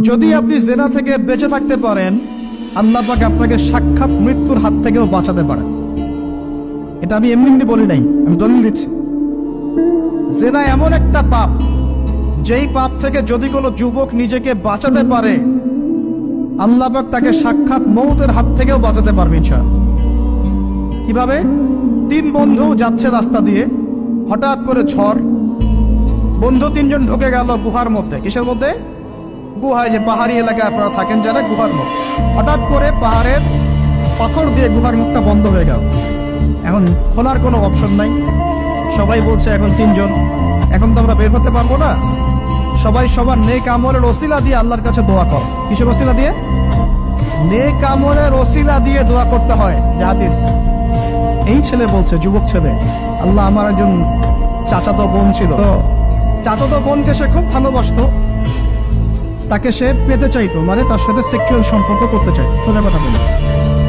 যদি আপনি জেনা থেকে বেঁচে থাকতে পারেন, আল্লাহ পাক আপনাকে সাক্ষাৎ মৃত্যুর হাত থেকেও বাঁচাতে পারেন। এটা আমি এমনি এমনি বলি নাই, আমি দলিল দিচ্ছি। জেনা এমন একটা পাপ, যেই পাপ থেকে যদি কোনো যুবক নিজেকে বাঁচাতে পারে, আল্লাহ পাক তাকে সাক্ষাৎ মৌতের হাত থেকেও বাঁচাতে পারবে ইনশাআল্লাহ। কিভাবে? 3 বন্ধু যাচ্ছে রাস্তা দিয়ে, হঠাৎ করে ঝড়, বন্ধু 3 জন ঢুকে গেল গুহার মধ্যে। কিসের মধ্যে? গুহায়, যে পাহাড়ি এলাকায় আপনারা থাকেন যারা, গুহার মধ্যে। হঠাৎ করে পাহাড়ের পাথর দিয়ে গুহার মুখটা বন্ধ হয়ে গেল। এখন খোলার কোনো অপশন নাই। সবাই বলছে এখন 3 জন, এখন তো আমরা বের হতে পারবো না। সবাই সবার নেক আমলের ওসিলা দিয়ে আল্লাহর কাছে দোয়া কর। কিসের ওসিলা দিয়ে? নেক আমলের ওসিলা দিয়ে দোয়া করতে হয়। হাদিস। এই ছেলে বলছে, যুবক ছেলে, আল্লাহ আমার একজন চাচাতো বোন ছিল, তো চাচাতো বোনকে সে খুব ভালোবাসতো, তাকে সে পেতে চাইতো, মানে তার সাথে সেক্সুয়াল সম্পর্ক করতে চাই, সোজা কথা বলে।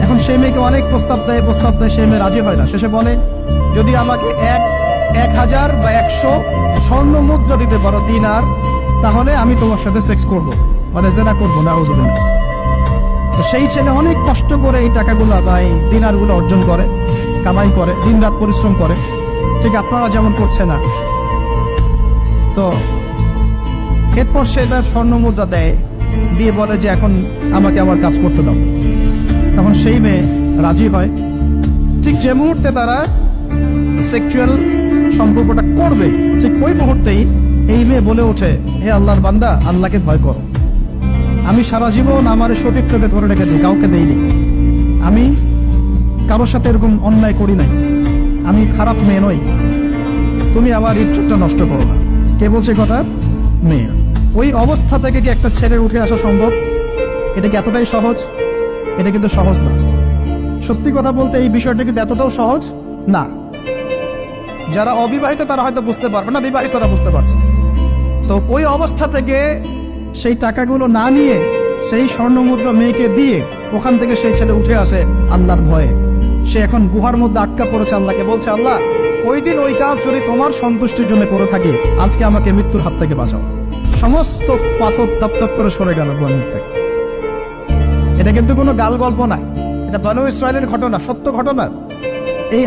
এখন সেই মেয়েকে অনেক প্রস্তাব দেয়, সেই মেয়ে রাজি হয় না। শেষে বলে, যদি আমাকে 1000 বা 100 স্বর্ণ মুদ্রা দিতে পারো, দিনার, তাহলে আমি তোমার সাথে সেক্স করবো, মানে জেনা করবো না। তো সেই ছেলে অনেক কষ্ট করে এই টাকাগুলো বা এই দিনারগুলো অর্জন করে, কামাই করে, দিন রাত পরিশ্রম করে, ঠিক আপনারা যেমন করছে না। তো এরপর সে তার স্বর্ণ মুদ্রা দেয়, দিয়ে বলে যে এখন আমাকে আমার কাজ করতে দাও। তখন সেই মেয়ে রাজি হয়। ঠিক যে মুহূর্তে তারা সেক্সুয়াল সম্পর্কটা করবে, ঠিক ওই মুহূর্তেই এই মেয়ে বলে ওঠে, হে আল্লাহর বান্দা, আল্লাহকে ভয় করো। আমি সারা জীবন আমার সতীত্বকে ধরে রেখেছি, কাউকে দেইনি। আমি কারোর সাথে এরকম অন্যায় করি নাই, আমি খারাপ মেয়ে নই। তুমি আমার ইজ্জতটা নষ্ট করো না। কে বলছে কথা? মেয়ে। ওই অবস্থা থেকে কি একটা ছেলের উঠে আসা সম্ভব? এটা কি এতটাই সহজ? এটা কিন্তু সহজ না। সত্যি কথা বলতে এই বিষয়টা কিন্তু এতটাও সহজ না। যারা অবিবাহিত তারা হয়তো বুঝতে পারবে না, বিবাহিতরা বুঝতে পারছে। তো ওই অবস্থা থেকে সেই টাকাগুলো না নিয়ে সেই স্বর্ণমুদ্রা মেয়েকে দিয়ে ওখান থেকে সেই ছেলে উঠে আসে আল্লাহর ভয়ে। সে এখন গুহার মধ্যে আটকা পড়েছে, আল্লাহকে বলছে, আল্লাহ, ওই দিন ওই কাজ যদি তোমার সন্তুষ্টির জন্য করে থাকি, আজকে আমাকে মৃত্যুর হাত থেকে বাঁচাও। সমস্ত পাথর তপ করে সরে গেল গুহার মুখ থেকে। এটা কিন্তু কোনো গাল গল্প নয়, এটা বনু ইসরায়েলের ঘটনা, সত্য ঘটনা। এই